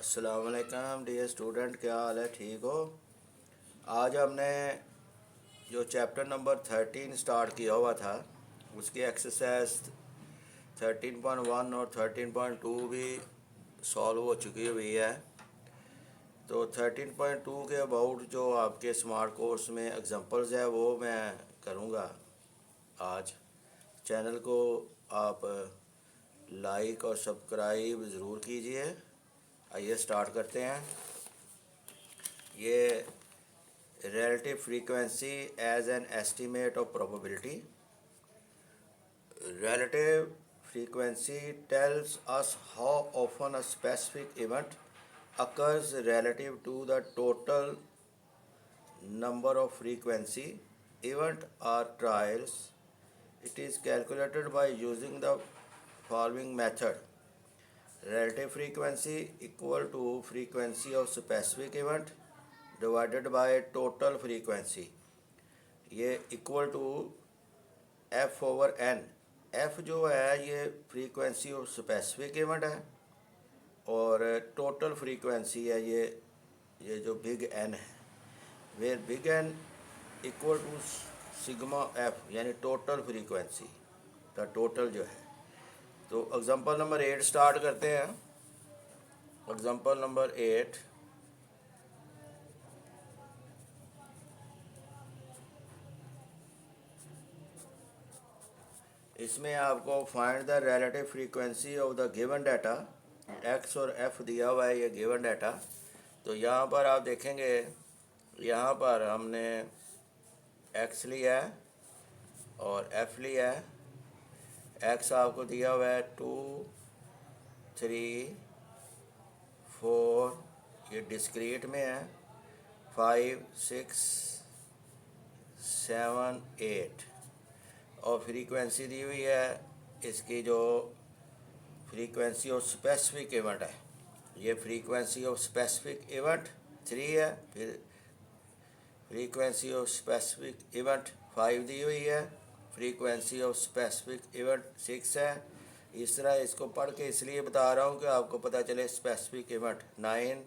अस्सलाम वालेकुम dear student, क्या हाल है? ठीक हो? आज हमने जो चैप्टर नंबर 13 स्टार्ट किया हुआ था उसकी एक्सरसाइज 13.1 और 13.2 भी सॉल्व हो चुकी हुई है। तो 13.2 के अबाउट जो आपके स्मार्ट कोर्स में एग्जांपल्स है वो मैं करूँगा आज। चैनल को आप लाइक और सब्सक्राइब ज़रूर कीजिए। आइए स्टार्ट करते हैं। ये relative frequency as an estimate of probability. Relative frequency tells us how often a specific event occurs relative to the total number of frequency event or trials. It is calculated by using the following method. Relative frequency equal to frequency of specific event divided by total frequency. ये equal to F over N. F जो है ये frequency of specific event है और total frequency है ये जो big N है, where big N equal to sigma F यानी टोटल फ्रीक्वेंसी का टोटल जो है। तो एग्जांपल नंबर 8 स्टार्ट करते हैं। एग्जांपल नंबर 8, इसमें आपको find the relative frequency of the given data. X और एफ दिया हुआ है, ये गिवन डाटा। तो यहाँ पर आप देखेंगे, यहाँ पर हमने एक्स लिया है और एफ लिया है। एक्स आपको दिया हुआ है 2, 3, 4, ये डिस्क्रीट में है, 5, 6, 7, 8 और फ्रीक्वेंसी दी हुई है इसकी जो फ्रीक्वेंसी ऑफ स्पेसिफिक इवेंट है। ये फ्रीक्वेंसी ऑफ स्पेसिफिक इवेंट 3 है, फिर फ्रीक्वेंसी ऑफ स्पेसिफिक इवेंट 5 दी हुई है, फ्रीक्वेंसी ऑफ स्पेसिफिक इवेंट 6 है। इस तरह इसको पढ़ के इसलिए बता रहा हूँ कि आपको पता चले स्पेसिफिक इवेंट 9,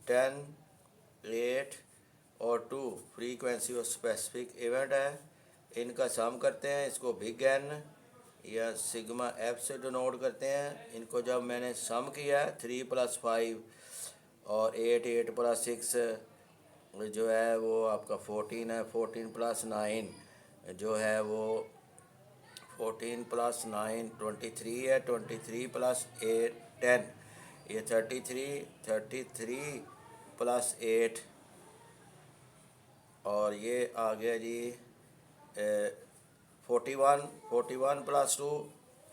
10, 8 और 2 फ्रीक्वेंसी ऑफ स्पेसिफिक इवेंट है। इनका सम करते हैं, इसको बिग एन या सिग्मा एफ से डिनोट करते हैं। इनको जब मैंने सम किया 3 + 5 और 8, 8 + 6 जो है वो आपका 14 है। 14 + 9 जो है वो 14 + 9 23 है। 23 + 8 10, ये 33, 33 + 8 और ये आ गया जी 41, 41 + 2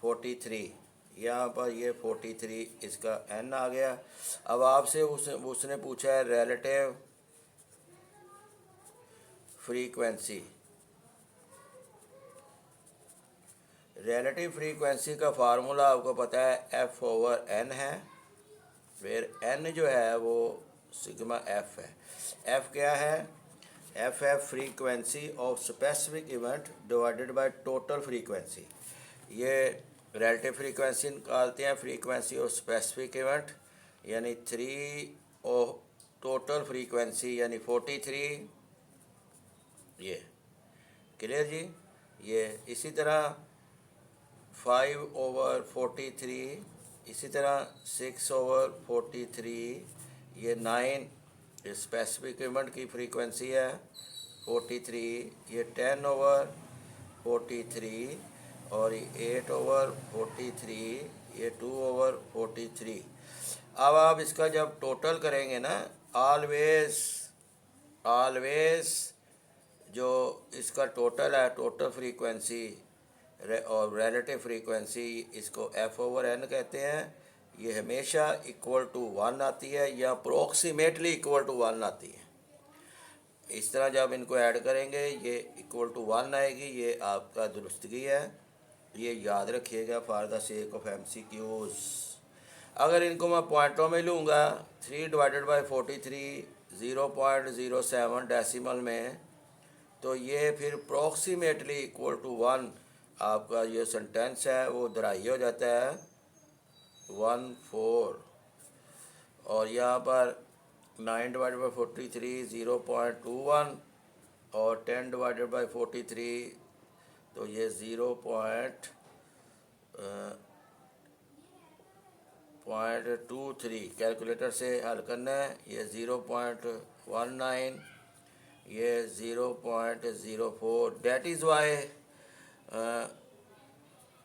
43। यहाँ पर ये 43 इसका एन आ गया। अब आपसे उसने पूछा है रिलेटिव फ्रीक्वेंसी। रिलेटिव फ्रीक्वेंसी का फार्मूला आपको पता है एफ ओवर एन है, फिर एन जो है वो सिग्मा एफ है। एफ क्या है? एफ है frequency of specific event divided by total frequency. ये रिलेटिव फ्रीक्वेंसी निकालते हैं फ्रीक्वेंसी ऑफ स्पेसिफिक इवेंट यानी 3 और टोटल फ्रीक्वेंसी यानी 43। ये क्लियर जी? ये इसी तरह 5/43, इसी तरह 6/43, ये 9 स्पेसिफिक इवेंट की फ्रीक्वेंसी है 43, ये 10/43 और ये 8/43, ये 2/43। अब आप इसका जब टोटल करेंगे ना, ऑलवेज जो इसका टोटल है, टोटल फ्रीक्वेंसी और रिलेटिव फ्रीक्वेंसी, इसको एफ ओवर एन कहते हैं। ये हमेशा इक्वल टू 1 आती है या अप्रोक्सीमेटली इक्वल टू 1 आती है। इस तरह जब इनको ऐड करेंगे ये इक्वल टू 1 आएगी। ये आपका दुरुस्तगी है, ये याद रखिएगा for the sake of MCQs। अगर इनको मैं पॉइंटों में लूँगा 3/43 0.07 डेसिमल में, तो ये फिर अप्रोक्सीमेटली इक्वल टू 1 आपका ये सेंटेंस है वो दराई हो जाता है 14। यहाँ पर 9/43 0.21 और 10/43 तो ये 0.23 कैलकुलेटर से हल करना है। ये 0.19, ये 0.04। डेट इज़ वाई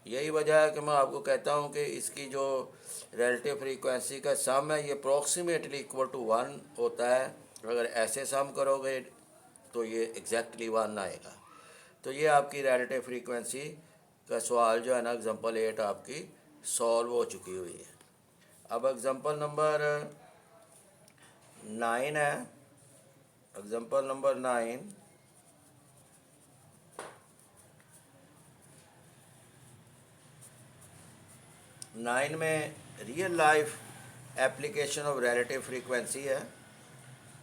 यही वजह है कि मैं आपको कहता हूँ कि इसकी जो रिलेटिव फ्रीक्वेंसी का सम है ये अप्रॉक्सीमेटली इक्वल टू 1 होता है। अगर ऐसे सम करोगे तो ये एग्जैक्टली 1 आएगा। तो ये आपकी रिलेटिव फ्रीक्वेंसी का सवाल जो है ना एग्जांपल 8 आपकी सॉल्व हो चुकी हुई है। अब एग्जांपल नंबर 9 है। एग्जांपल नंबर 9 में real life application of relative frequency है।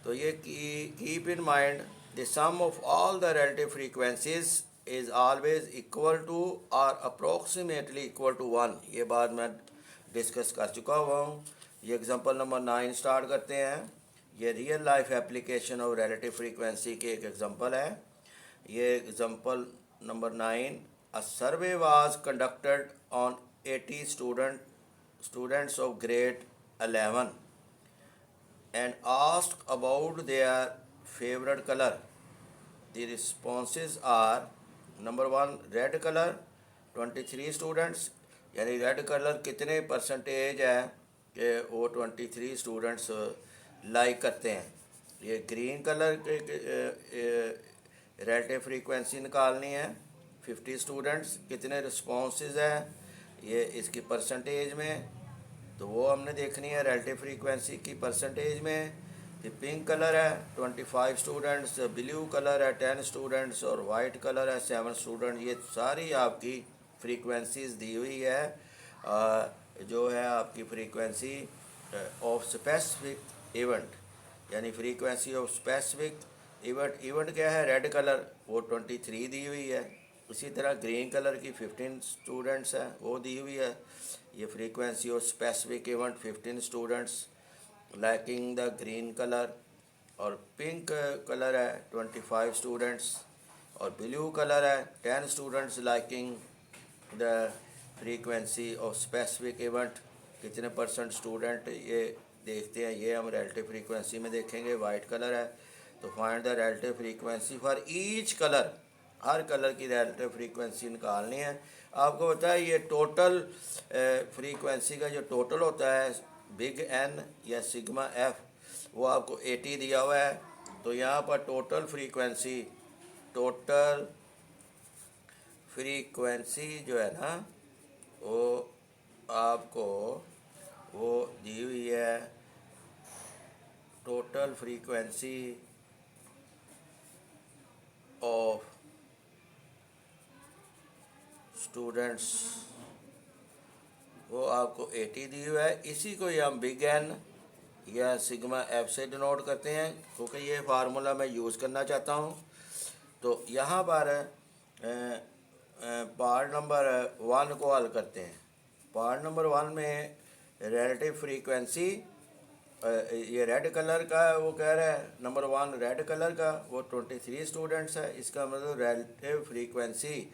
तो ये keep in mind the sum of all the relative frequencies is always equal to और अप्रोक्सीमेटली इक्वल टू 1। ये बात मैं डिस्कस कर चुका हुआ हूँ। ये एग्जांपल नंबर 9 स्टार्ट करते हैं। ये real life application of relative frequency के एक एग्जांपल है। ये example number 9, a survey was conducted on 80 students of grade 11 and asked about their favorite color. The responses are number 1 red color 23 students, यानी red colour कितने percentage है कि वो 23 students like करते हैं। ये ग्रीन कलर के रिलेटिव फ्रीक्वेंसी निकालनी है। 50 स्टूडेंट्स कितने रिस्पॉन्सेज हैं ये इसकी परसेंटेज में, तो वो हमने देखनी है रिलेटिव फ्रीक्वेंसी की परसेंटेज में। ये पिंक कलर है 25 स्टूडेंट्स, ब्लू कलर है 10 स्टूडेंट्स और वाइट कलर है 7 स्टूडेंट। ये सारी आपकी फ्रीक्वेंसीज दी हुई है। जो है आपकी फ्रीक्वेंसी ऑफ स्पेसिफिक इवेंट, यानी frequency of specific event. Event क्या है? रेड कलर, वो 23 दी हुई है। इसी तरह ग्रीन कलर की 15 स्टूडेंट्स हैं, वो दी हुई है। ये frequency of specific event 15 students liking the green colour. और पिंक कलर है 25 स्टूडेंट्स और ब्लू कलर है 10 students liking the frequency of specific event. कितने परसेंट स्टूडेंट ये देखते हैं, ये हम रिलेटिव फ्रीक्वेंसी में देखेंगे। वाइट कलर है तो find the relative frequency for each colour. Her colour की रिलेटिव फ्रीक्वेंसी निकालनी है। आपको पता है ये टोटल फ्रीक्वेंसी का जो टोटल होता है बिग एन या सिग्मा एफ, वो आपको 80 दिया हुआ है। तो यहाँ पर टोटल फ्रीक्वेंसी जो है ना वो आपको वो दी हुई है। टोटल फ्रीक्वेंसी ऑफ स्टूडेंट्स वो आपको 80 दी हुआ है। इसी को हम बिग एन या सिग्मा एफ से डिनोट करते हैं, क्योंकि ये फार्मूला मैं यूज़ करना चाहता हूँ। तो यहाँ पर पार्ट नंबर 1 को हल करते हैं। पार्ट नंबर 1 में रिलेटिव फ्रीक्वेंसी, ये रेड कलर का वो कह रहा है नंबर 1 रेड कलर का वो 23 स्टूडेंट्स है। इसका मतलब relative frequency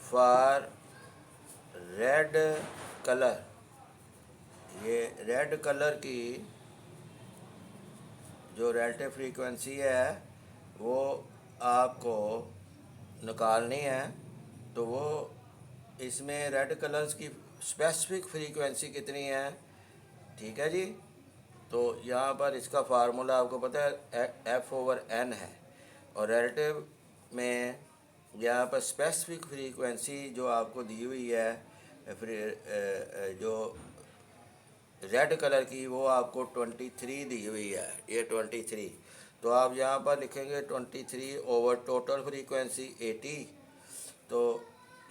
for red colour, ये रेड कलर की जो रिलेटिव फ्रीक्वेंसी है वो आपको निकालनी है। तो वो इसमें रेड कलर्स की स्पेसिफिक फ्रीक्वेंसी कितनी है, ठीक है जी। तो यहाँ पर इसका फार्मूला आपको पता है F/N है। और रिलेटिव में यहाँ पर स्पेसिफिक फ्रीक्वेंसी जो आपको दी हुई है जो रेड कलर की वो आपको 23 दी हुई है, ये 23। तो आप यहाँ पर लिखेंगे 23 ओवर टोटल फ्रीक्वेंसी 80। तो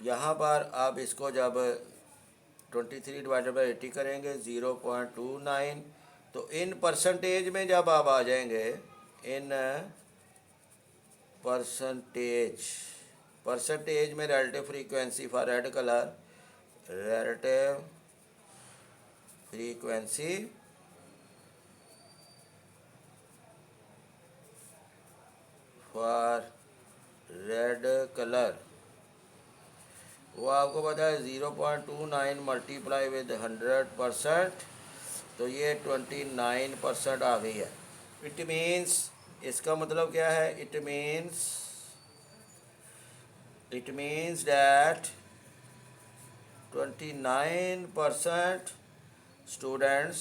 यहाँ पर आप इसको जब 23 डिवाइडेड बाई 80 करेंगे 0.29। तो इन परसेंटेज में जब आप आ जाएंगे, इन परसेंटेज परसेंटेज में relative frequency for red colour, relative frequency for red colour, वो आपको पता है 0.29 मल्टीप्लाई विद 100%, तो ये 29% आ गई है। इट मीन्स, इसका मतलब क्या है? It means that 29% students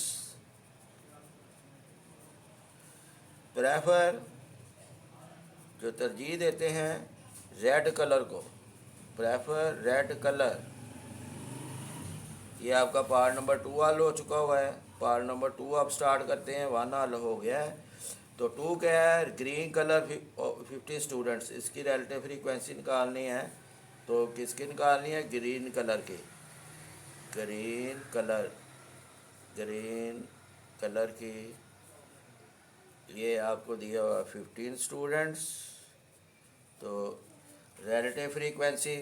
prefer, जो तरजीह देते हैं रेड कलर को, प्रेफर रेड कलर। ये आपका पार्ट नंबर 2 हल हो चुका हुआ है। पार्ट नंबर 2 आप स्टार्ट करते हैं, 1 हल हो गया है। तो 2 क्या है? ग्रीन कलर 50 स्टूडेंट्स, इसकी रिलेटिव फ्रीक्वेंसी निकालनी है। तो किसकी निकालनी है? ग्रीन कलर की। ग्रीन कलर की ये आपको दिया हुआ 15 स्टूडेंट्स। तो relative frequency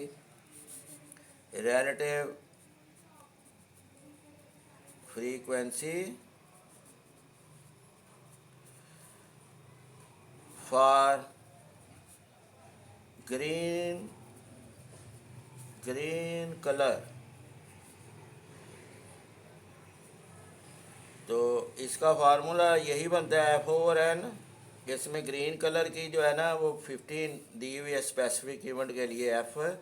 for green colour, तो इसका फार्मूला यही बनता है F/n। इसमें ग्रीन कलर की जो है ना वो 15 दी हुई है स्पेसिफिक इवेंट के लिए। F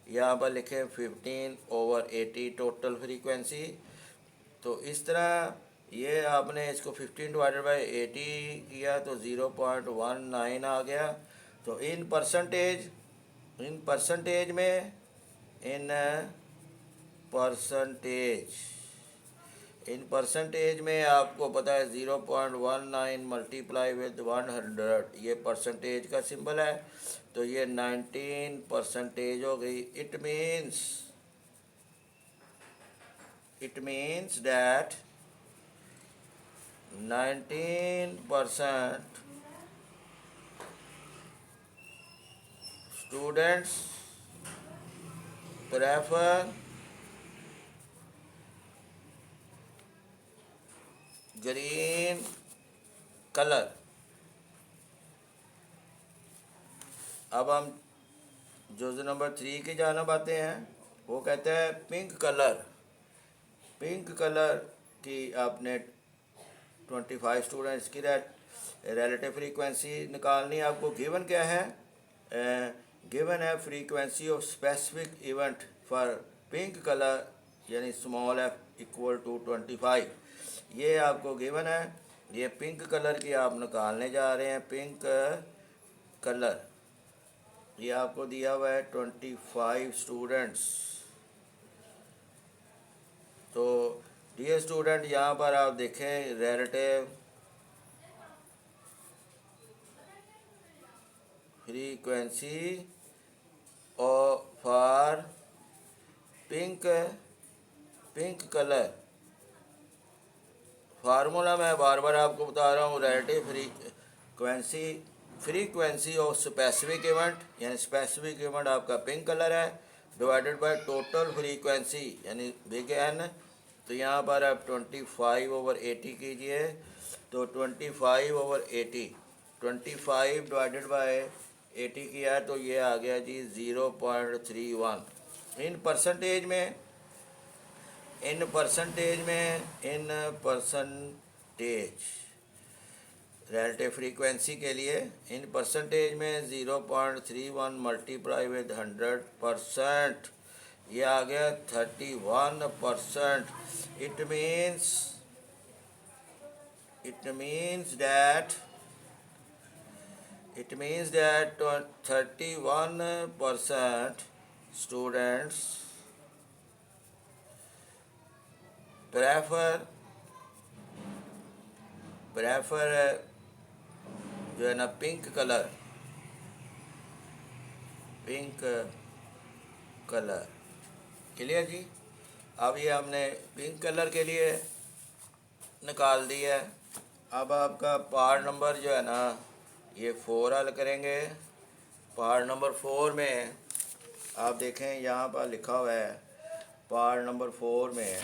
यहाँ पर लिखे 15/80 टोटल फ्रीक्वेंसी। तो इस तरह ये आपने इसको 15/80 किया तो 0.19 आ गया। तो इन परसेंटेज में आपको पता है 0.19 मल्टीप्लाई विद 100, ये परसेंटेज का सिंबल है। तो ये 19% हो गई। It means that 19% students prefer green colour. अब हम जुज़ नंबर 3 की जानब आते हैं। वो कहते हैं पिंक कलर की आपने 25 स्टूडेंट्स की रिलेटिव फ्रीक्वेंसी निकालनी है। आपको गिवन क्या है? गिवन है frequency of specific event for pink colour, यानी स्मॉल f इक्वल टू 25। ये आपको गिवन है। ये पिंक कलर की आप निकालने जा रहे हैं। पिंक कलर ये आपको दिया हुआ है 25 स्टूडेंट्स। तो डियर स्टूडेंट, यहाँ पर आप देखें relative frequency for pink colour. Formula मैं बार बार आपको बता रहा हूँ। Relative frequency of specific event, यानी स्पेसिफिक इवेंट आपका पिंक कलर है, डिवाइडेड बाय टोटल फ्रीक्वेंसी यानी बिग एन। तो यहाँ पर आप 25/80 कीजिए। तो 25/80, 25 डिवाइडेड बाय 80 किया तो ये आ गया जी 0.31। इन परसेंटेज रिलेटिव फ्रीक्वेंसी के लिए इन परसेंटेज में 0.31 मल्टीप्लाई विद 100%, ये आ गया 31%। It means that 31% students prefer जो है ना पिंक कलर क्लियर जी। अब ये हमने पिंक कलर के लिए निकाल दिया है। अब आपका पार्ट नंबर जो है ना ये 4 हल करेंगे। पार्ट नंबर 4 में आप देखें यहाँ पर लिखा हुआ है पार्ट नंबर 4 में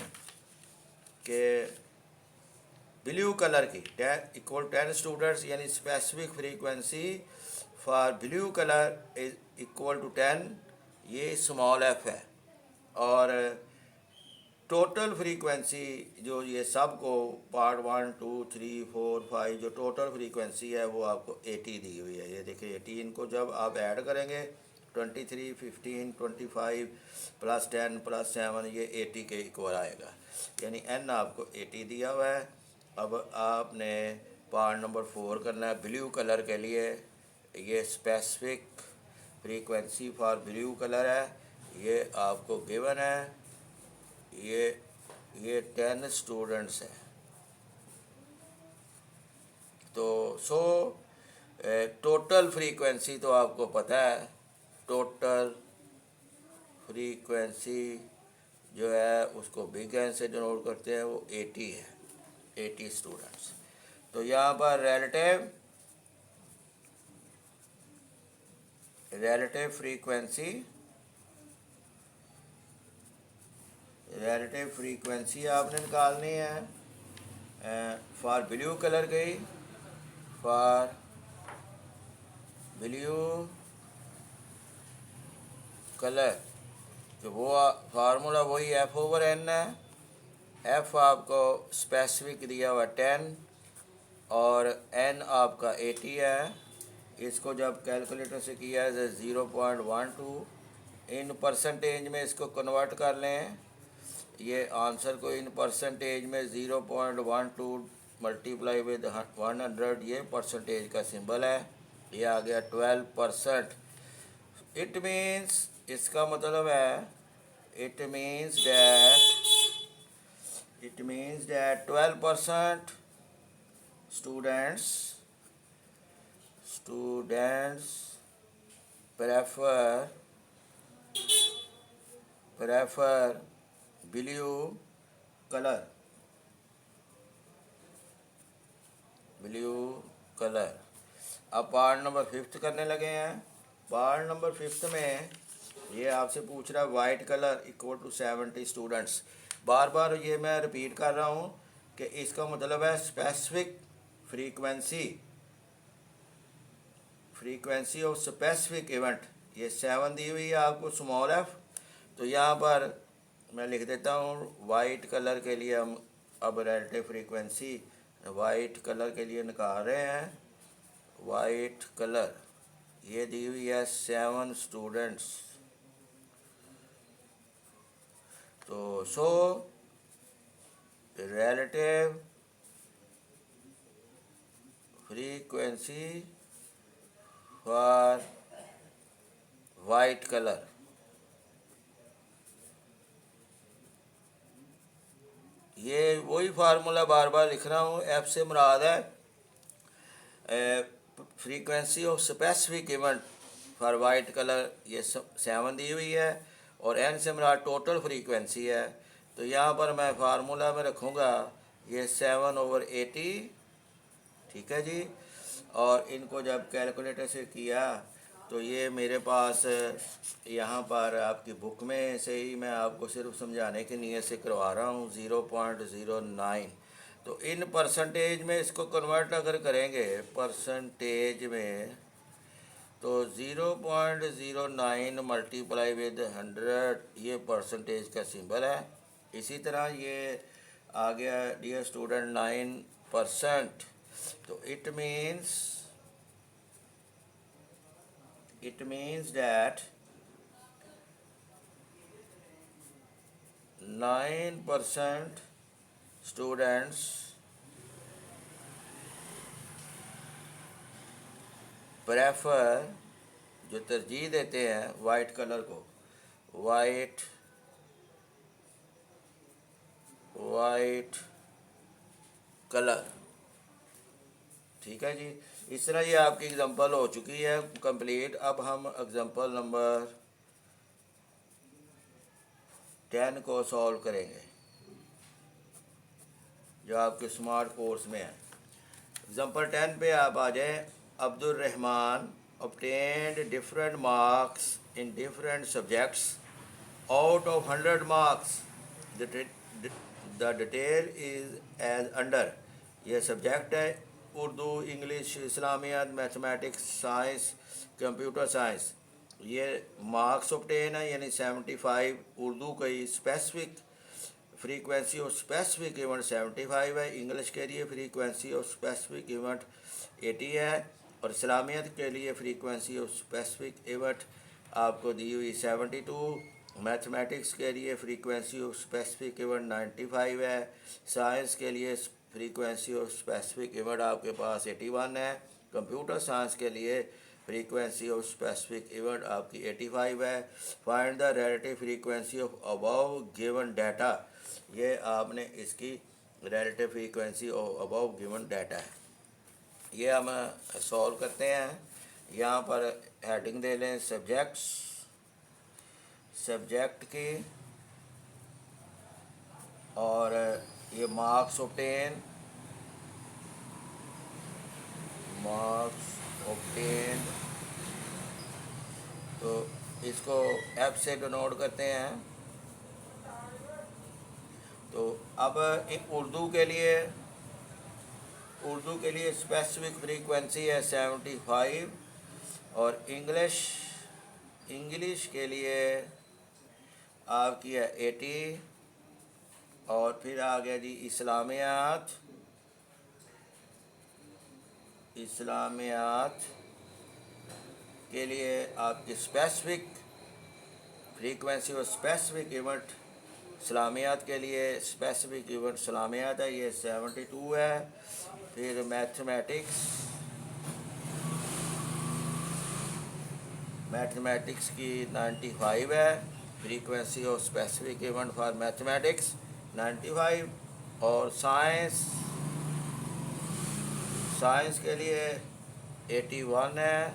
कि ब्लू कलर की 10 इक्वल 10 स्टूडेंट्स, यानी specific frequency for blue colour is equal to 10, ये स्मॉल एफ है। और टोटल फ्रीक्वेंसी जो ये सब को पार्ट 1 2 3 4 5 जो टोटल फ्रीक्वेंसी है वो आपको 80 दी हुई है। ये देखिए 80, इनको जब आप ऐड करेंगे 23 15 25 प्लस 10 प्लस 7 ये 80 के इक्वल आएगा, यानी एन आपको 80 दिया हुआ है। अब आपने पार्ट नंबर 4 करना है ब्लू कलर के लिए। ये specific frequency for blue colour है, ये आपको गिवन है। ये 10 स्टूडेंट्स हैं। तो टोटल फ्रीक्वेंसी तो आपको पता है, टोटल फ्रीक्वेंसी जो है उसको बिग एन से डिनोट करते हैं, वो 80 है, 80 स्टूडेंट्स। तो यहाँ पर रिलेटिव फ्रीक्वेंसी आपने निकालनी है फॉर ब्लू कलर गई, फॉर ब्लू कलर तो वो फार्मूला वही एफ ओवर एन है। एफ आपको स्पेसिफिक दिया हुआ 10 और एन आपका 80 है। इसको जब कैलकुलेटर से किया है 0.12, इन परसेंटेज में इसको कन्वर्ट कर लें। ये आंसर को इन परसेंटेज में 0.12 मल्टीप्लाई विद 100, ये परसेंटेज का सिंबल है, ये आ गया 12%। इट मीन्स, इसका मतलब है it means that 12% students prefer blue color। अब पार्ट नंबर 5 करने लगे हैं। पार्ट नंबर 5 में ये आपसे पूछ रहा है white colour equal to 70 students. बार बार ये मैं रिपीट कर रहा हूँ कि इसका मतलब है specific frequency of specific event, ये 7 दी हुई है आपको स्मॉल एफ। तो यहाँ पर मैं लिख देता हूँ वाइट कलर के लिए हम अब रिलेटिव फ्रीक्वेंसी वाइट कलर के लिए निकाल रहे हैं। वाइट कलर ये दी हुई है 7 स्टूडेंट्स। तो relative frequency for white colour, ये वही फार्मूला बार बार लिख रहा हूँ। एफ से मुराद है frequency of specific event for white colour, ये 7 दी हुई है, और एन से मुराद टोटल फ्रीक्वेंसी है। तो यहाँ पर मैं फार्मूला में रखूँगा ये 7/80, ठीक है जी। और इनको जब कैलकुलेटर से किया तो ये मेरे पास यहाँ पर आपकी बुक में से ही मैं आपको सिर्फ समझाने की नीयत से करवा रहा हूँ 0.09। तो इन परसेंटेज में इसको कन्वर्ट अगर करेंगे परसेंटेज में तो 0.09 मल्टीप्लाई विद 100, ये परसेंटेज का सिंबल है। इसी तरह ये आ गया डियर स्टूडेंट 9%। तो it means that 9% students prefer, जो तरजीह देते हैं वाइट कलर को, वाइट कलर, ठीक है जी। इस तरह ये आपकी एग्जांपल हो चुकी है कंप्लीट। अब हम एग्जांपल नंबर 10 को सॉल्व करेंगे जो आपके स्मार्ट कोर्स में है। एग्जांपल 10 पे आप आ जाएं। Abdul Rahman obtained different marks in different subjects out of 100 marks. The detail is as under. ये सब्जेक्ट है Urdu, English, Islamiyat, mathematics, science, computer science. ये मार्क्स ऑप्टेन है यानी 75। उर्दू की specific frequency of specific event 75 है। इंग्लिश के लिए फ्रीक्वेंसी ऑफ स्पेसिफिक इवेंट 80 है। और इस्लामियत के लिए फ्रीक्वेंसी ऑफ स्पेसिफिक इवेंट आपको दी हुई 72। मैथमेटिक्स के लिए फ्रीक्वेंसी ऑफ स्पेसिफिक इवेंट 95 है। साइंस के लिए फ्रीक्वेंसी ऑफ स्पेसिफिक इवेंट आपके पास 81 है। कंप्यूटर साइंस के लिए फ्रीक्वेंसी ऑफ स्पेसिफिक इवेंट आपकी 85 है। Find the relative frequency of above given data. ये आपने इसकी relative frequency of above given data है। ये हम सॉल्व करते हैं। यहाँ पर हेडिंग दे लें सब्जेक्ट्स, सब्जेक्ट की, और ये मार्क्स ऑब्टेन, मार्क्स ऑब्टेन, तो इसको एफ से डिनोट करते हैं। तो अब उर्दू के लिए स्पेसिफिक फ्रीक्वेंसी है 75। और इंग्लिश के लिए आपकी है 80। और फिर आ गया जी इस्लामियात के लिए आपकी स्पेसिफिक फ्रीक्वेंसी और स्पेसिफिक इवेंट, इस्लामियात के लिए स्पेसिफिक इवेंट इस्लामियात है, ये 72 है। फिर मैथमेटिक्स की 95 है। Frequency of specific event for mathematics 95। और साइंस के लिए 81 है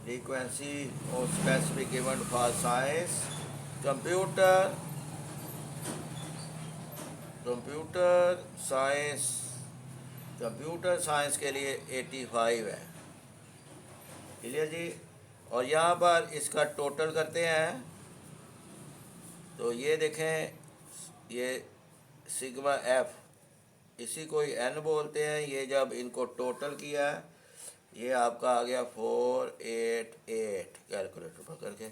frequency of specific event for science. Computer science के लिए 85 है। क्लियर जी। और यहाँ पर इसका टोटल करते हैं तो ये देखें, ये सिग्मा एफ, इसी को एन बोलते हैं। ये जब इनको टोटल किया ये आपका आ गया 488 कैलकुलेटर पकड़ के।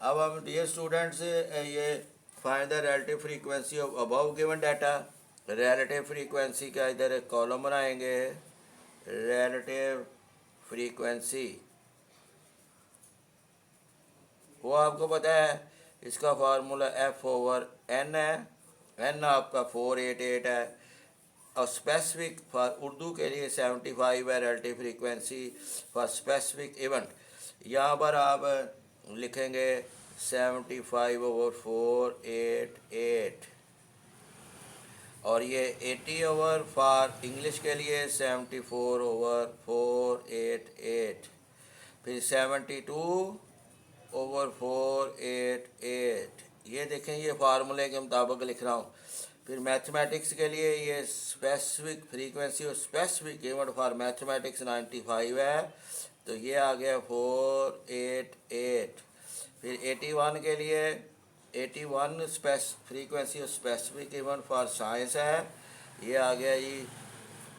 अब हम डियर स्टूडेंट्स ये find the relative frequency of above given data. Relative frequency का इधर एक कॉलम बनाएंगे। रिलेटिव फ्रीक्वेंसी वो आपको पता है, इसका फार्मूला F/N है। N आपका 488 है। और स्पेसिफिक फॉर उर्दू के लिए 75 है relative frequency for specific event. यहाँ पर आप लिखेंगे 75/488। और ये 80 फॉर इंग्लिश के लिए 74/488। फिर 72/488। ये देखें, ये फार्मूले के मुताबिक लिख रहा हूँ। फिर मैथमेटिक्स के लिए ये स्पेसिफिक फ्रीक्वेंसी और स्पेसिफिक इवेंट फॉर मैथमेटिक्स 95 है, तो ये आ गया 488। फिर 81 के लिए 81 फ्रीक्वेंसी और स्पेसिफिक इवेंट फॉर साइंस है, ये आ गया जी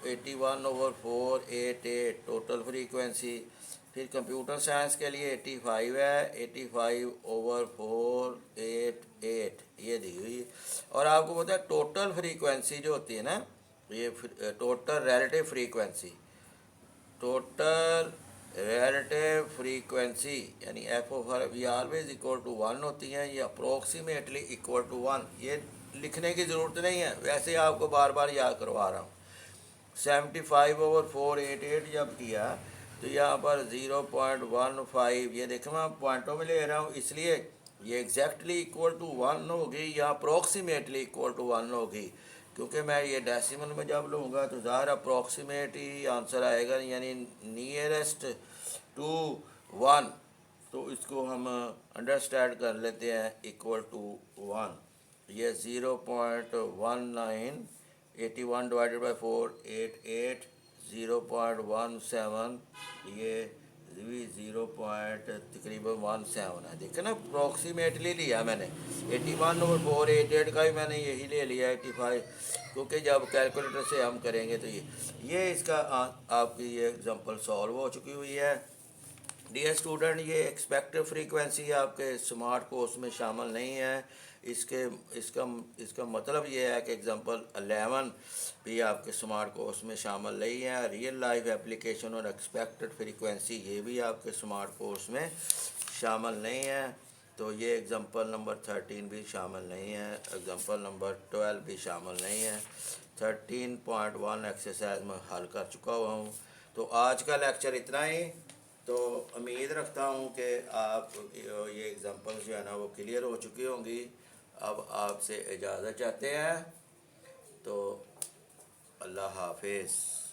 81/488 टोटल फ्रीक्वेंसी। फिर कंप्यूटर साइंस के लिए 85 है, 85/488 ये दी हुई। और आपको पता है टोटल फ्रीक्वेंसी जो होती है ना, ये टोटल रिलेटिव फ्रीक्वेंसी यानी F/V ऑलवेज इक्वल टू 1 होती हैं। ये अप्रोक्सीमेटली इक्वल टू 1, ये लिखने की ज़रूरत नहीं है, वैसे आपको बार बार याद करवा रहा हूँ। 75/488 जब किया तो यहाँ पर 0.15, ये देखें मैं पॉइंटों में ले रहा हूँ, इसलिए ये एग्जैक्टली इक्वल टू 1 होगी या अप्रोक्सीमेटली इक्वल टू 1 होगी, क्योंकि मैं ये डेसिमल में जब लूँगा तो ज़ाहिर अप्रोक्सीमेट ही आंसर आएगा, यानी नियरेस्ट टू 1। तो इसको हम अंडरस्टैंड कर लेते हैं इक्वल टू 1। ये 0.19, 81 डिवाइडेड बाई 488, 0.17, ये भी 0.17 है। देखे ना, अप्रॉक्सीमेटली लिया मैंने। 81/488 का भी मैंने यही ले लिया 85, क्योंकि जब कैलकुलेटर से हम करेंगे तो ये इसका आपकी ये एग्जांपल सॉल्व हो चुकी हुई है। डियर स्टूडेंट, ये एक्सपेक्टेड फ्रीक्वेंसी आपके स्मार्ट कोर्स में शामिल नहीं है। इसका मतलब ये है कि एग्जांपल 11 भी आपके स्मार्ट कोर्स में शामिल नहीं है। रियल लाइफ एप्लीकेशन और एक्सपेक्टेड फ्रीक्वेंसी ये भी आपके स्मार्ट कोर्स में शामिल नहीं है। तो ये एग्जांपल नंबर 13 भी शामिल नहीं है, एग्जांपल नंबर 12 भी शामिल नहीं है। 13.1 एक्सरसाइज में हल कर चुका हुआ हूँ। तो आज का लेक्चर इतना ही। तो उम्मीद रखता हूँ कि आप ये एग्जांपल्स जो है ना वो क्लियर हो चुकी होंगी। अब आपसे इजाज़त चाहते हैं, तो अल्लाह हाफिज़।